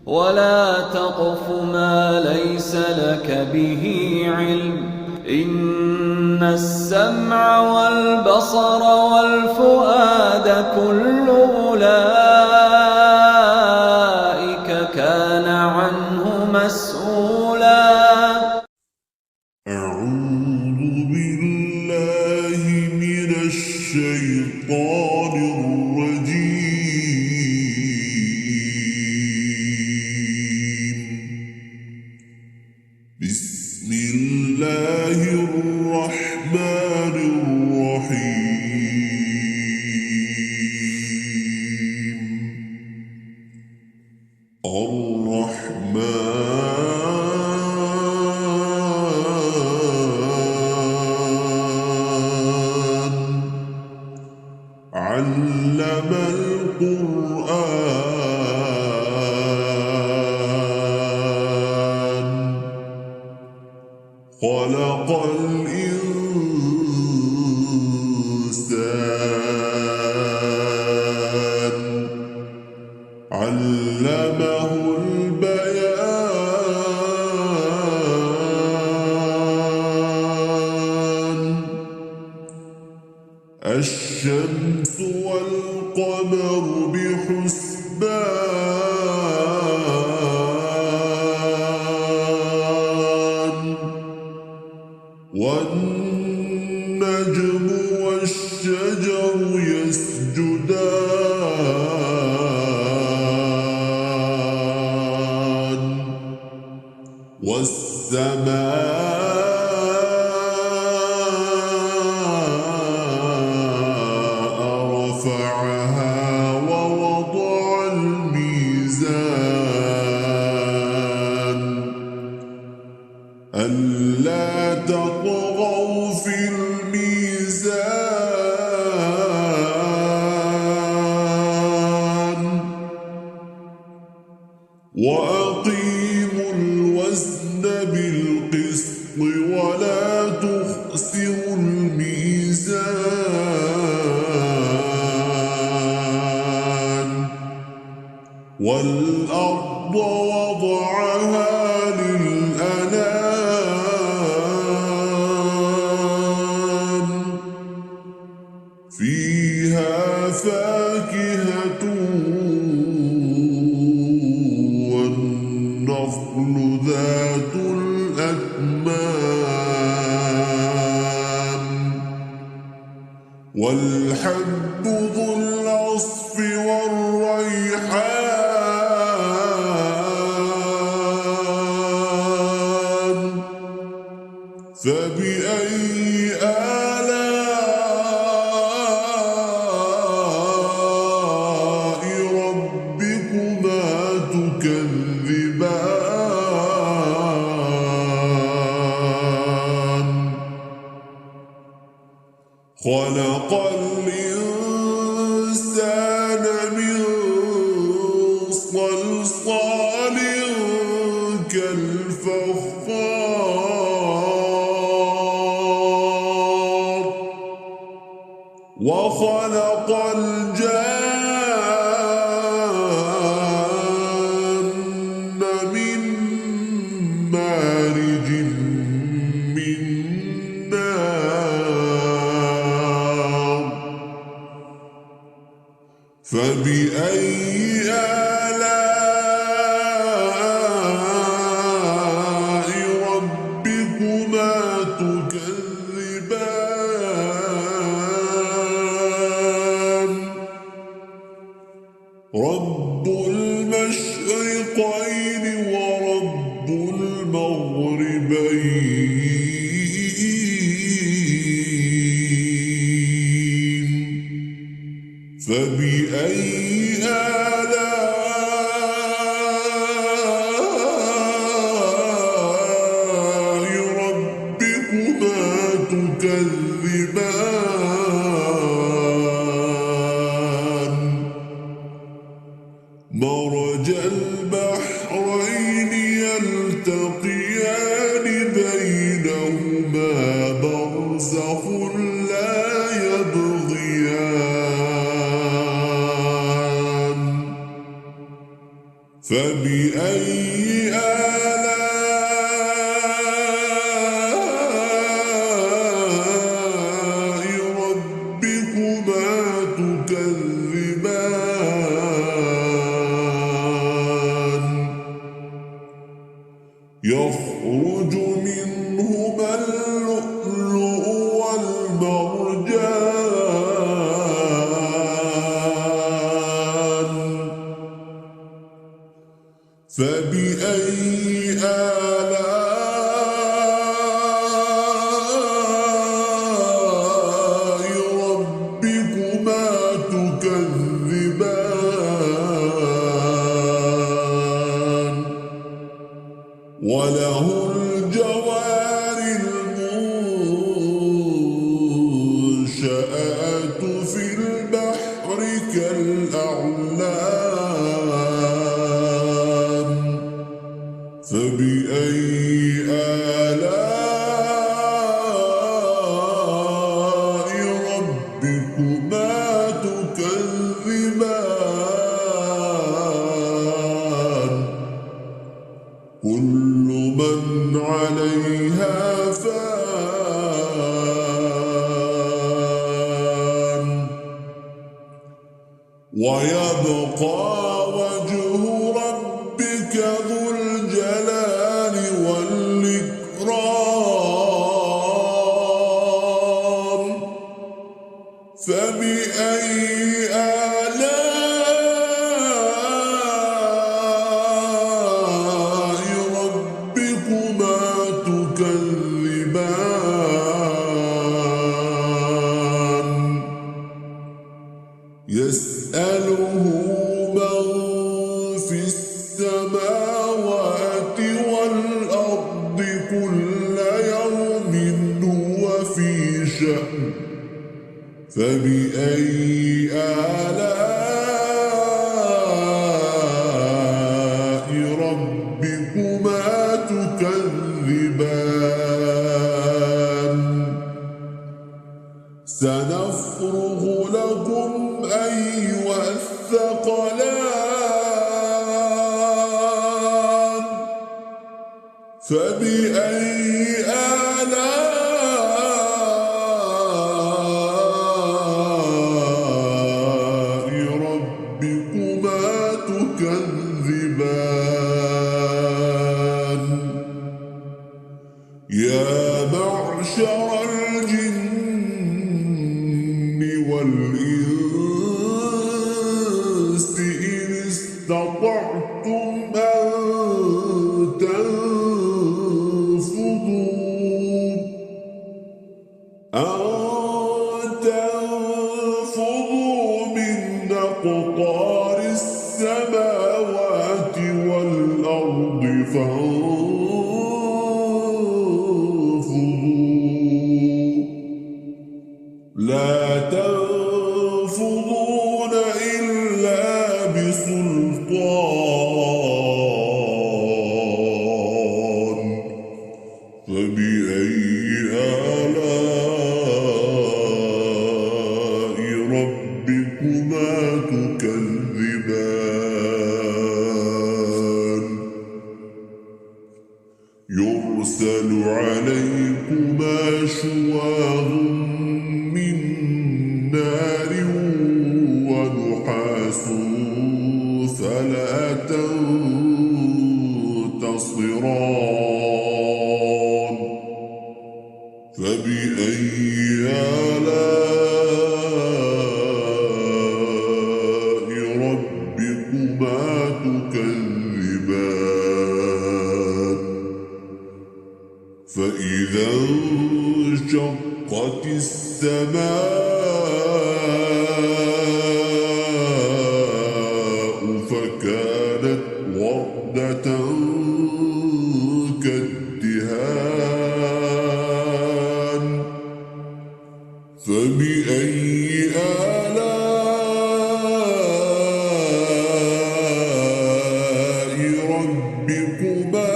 ولا تقف ما ليس لك به علم. إن السمع والبصر والفؤاد كل أولئك كان عنه مسؤولا. أعوذ بالله من الشيطان الرجيم. بسم الله الرحمن الرحيم. الرحمن علم القرآن خلق الإنسان علمه البيان. الشمس والقمر بحسبان والنجم والشجر يسجدان والسماء رفعها ووضع الميزان ألا تطغوا في الميزان وأقيموا الوزن بالقسط ولا تخسروا الميزان. والأرض وضعها للأنام فيها فاكهة والنخل ذات الأكمام والحب ذو العصف والريحان فبأي آلاء ربكما تكذبان. خلق الإنسان من صلصال كالفخار وخلق الجان من مارج من نار فبأي آلاء ربكما تكذبان. رب المشرقين ورب المغربين فبأي آلاء ربكما تكذبان. مرج البحرين يلتقيان بينهما برزخ لا يبغيان فبأي آلاء ربكما تكذبان يخرج منهما اللؤلؤ والمرجان فبأي آلاء ربكما تكذبان وله الجوار المنشآت في البحر كالأعلام فبأي آلاء ربكما تكذبان كل من عليها فان ويبقى وجه ربك ذو الجلال والإكرام فبأي آلاء ربكما تكذبان يسأله من في السماوات والأرض كل يوم هو في شأن فبأي آلاء ربكما تكذبان سنفرغ لكم أيها الثقلان فبأي آلاء ربكما تكذبان يا معشر الجن والإنس إن استطعتم أن تنفذوا من أقطار السماوات والأرض فانفذوا لا تنفذون إلا بسلطان فبأي آلاء ربكما تكذبان يرسل عليكما شواظ من نار ونحاس فلا تنتصران فبأي آلاء ربكما تكذبان فإذا انشقت السماء فكانت وردة كالدهان فبأي آلاء ربكما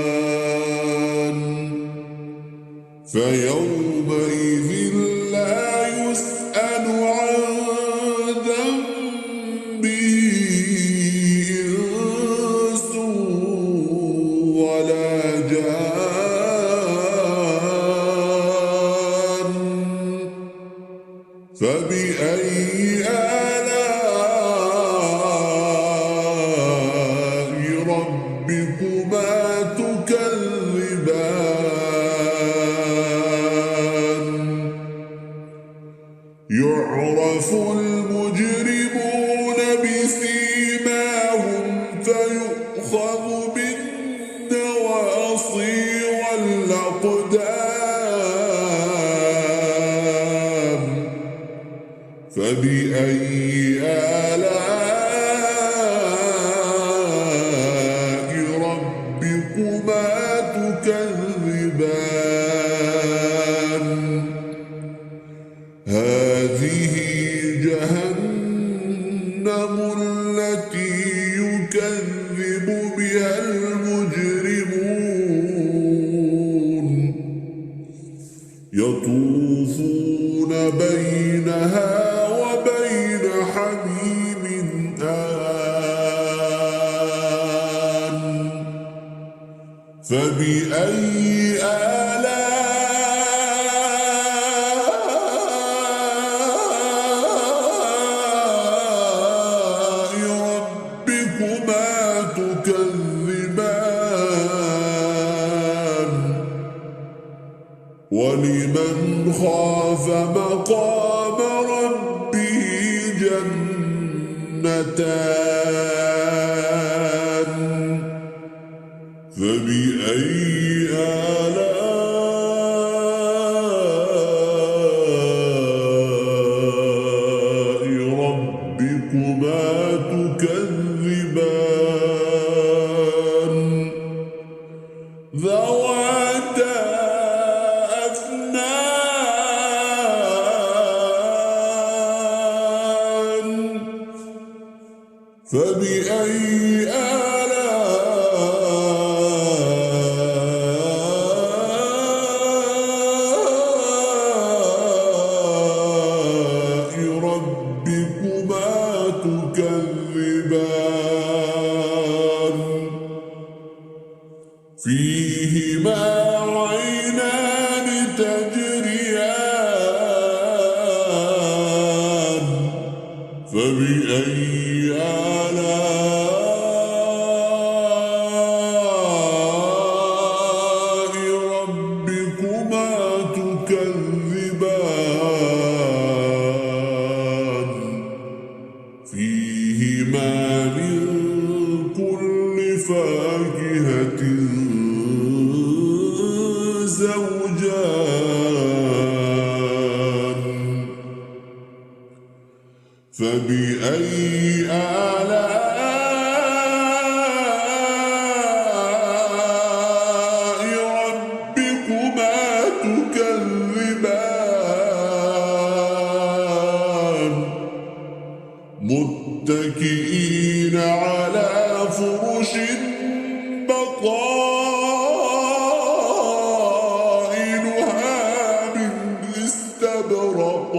تكذبان فيومئذ لا يسأل عن ذنبه إنس ولا جان فبأي آلاء ربكما تكذبان يعرف المجرمون بسيماهم فيؤخذ بالنواصي والأقدام فبأي آلاء ربكما تكذبان هذه جهنم التي يكذب بها المجرمون يطوفون بينها وبين حميم آن فبأي آلاء ربكما تكذبان ولمن خاف مقام ربه جنتان فبأي آلاء ربكما تكذبان ذواتا أفنان فبأي آلاء ربكما تكذبان فيهما عينان تجريان فبأي آلاء ربكما تكذبان فيهما من كل فاكهة زوجان فبأي آلاء ربكما تكذبان متكئين على فرش بطائنها من استبرق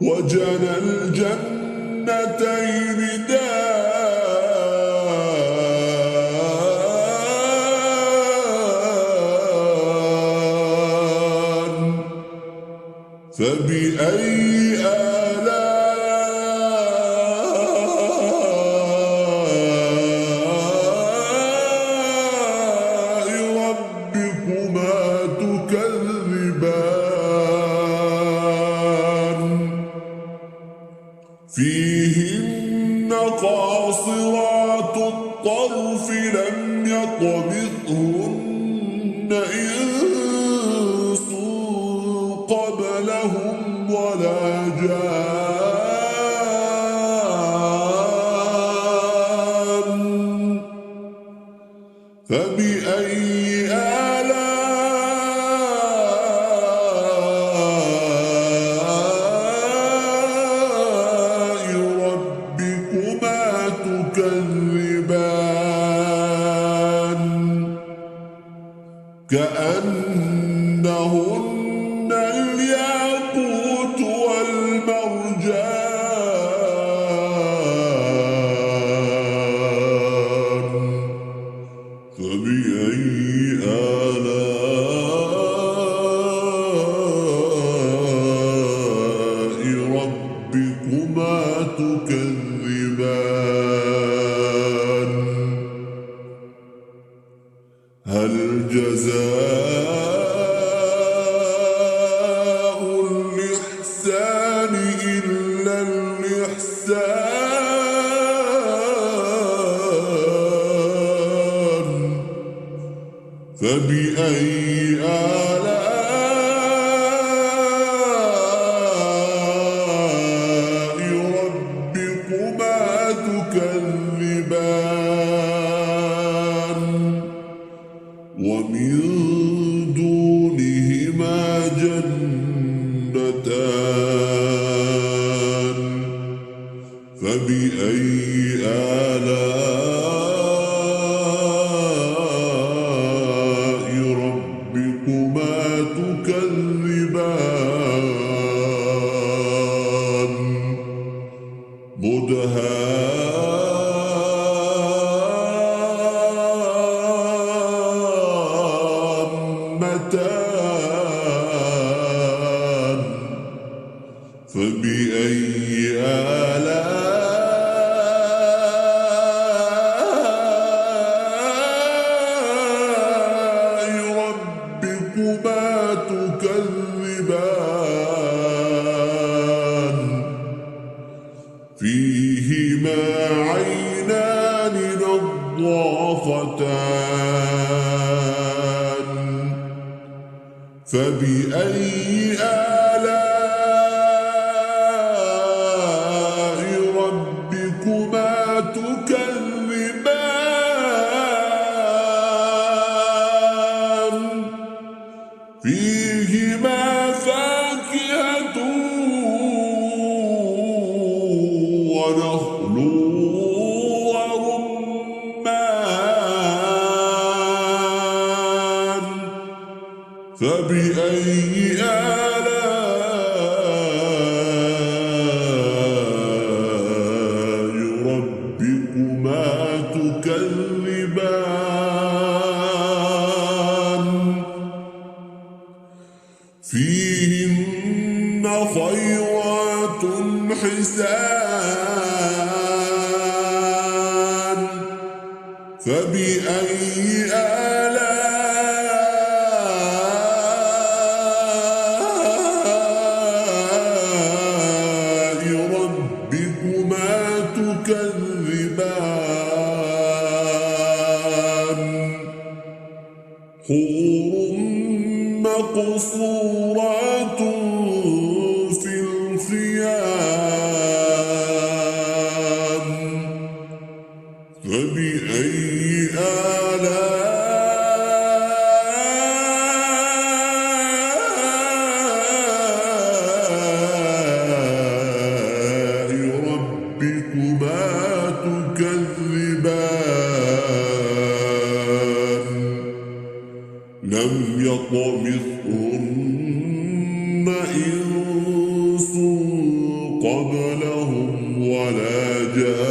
وجنى الجنتين دان فبأي آلاء ربكما تكذبان فيهن قاصرات الطرف لم يطمثهن إنس قبلهم ولا جان فبأي آلاء ربكما تكذبان كأنهن الياقوت والمرجان تكذبان هل جزاء الإحسان إلا الإحسان فبأي آلاء ربكما تكذبان ومن دونهما جنتان فبأي آلاء ربكما تكذبان مدهامتان فبأي آلاء ربكما تكذبان فيهما عينان نضاختان فبأي آلاء ربكما تكذبان فيهما فاكهة ونخل ورمان فبأي آلاء ربكما تكذبان فيهن خيرات حسان فبأي آلاء ربكما تكذبان حور مقصورات في الخيام فبأي آلاء ربكما تكذبان لم يطمثهن إنس قبلهم ولا جان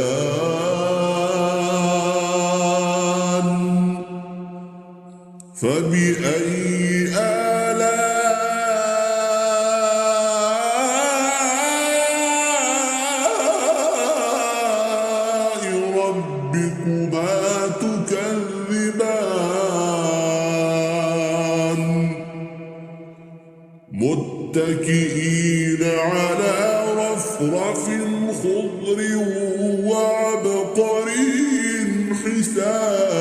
فبأي آلاء ربكما تكذبان متكئين على رفرف خضر وعبقري حسان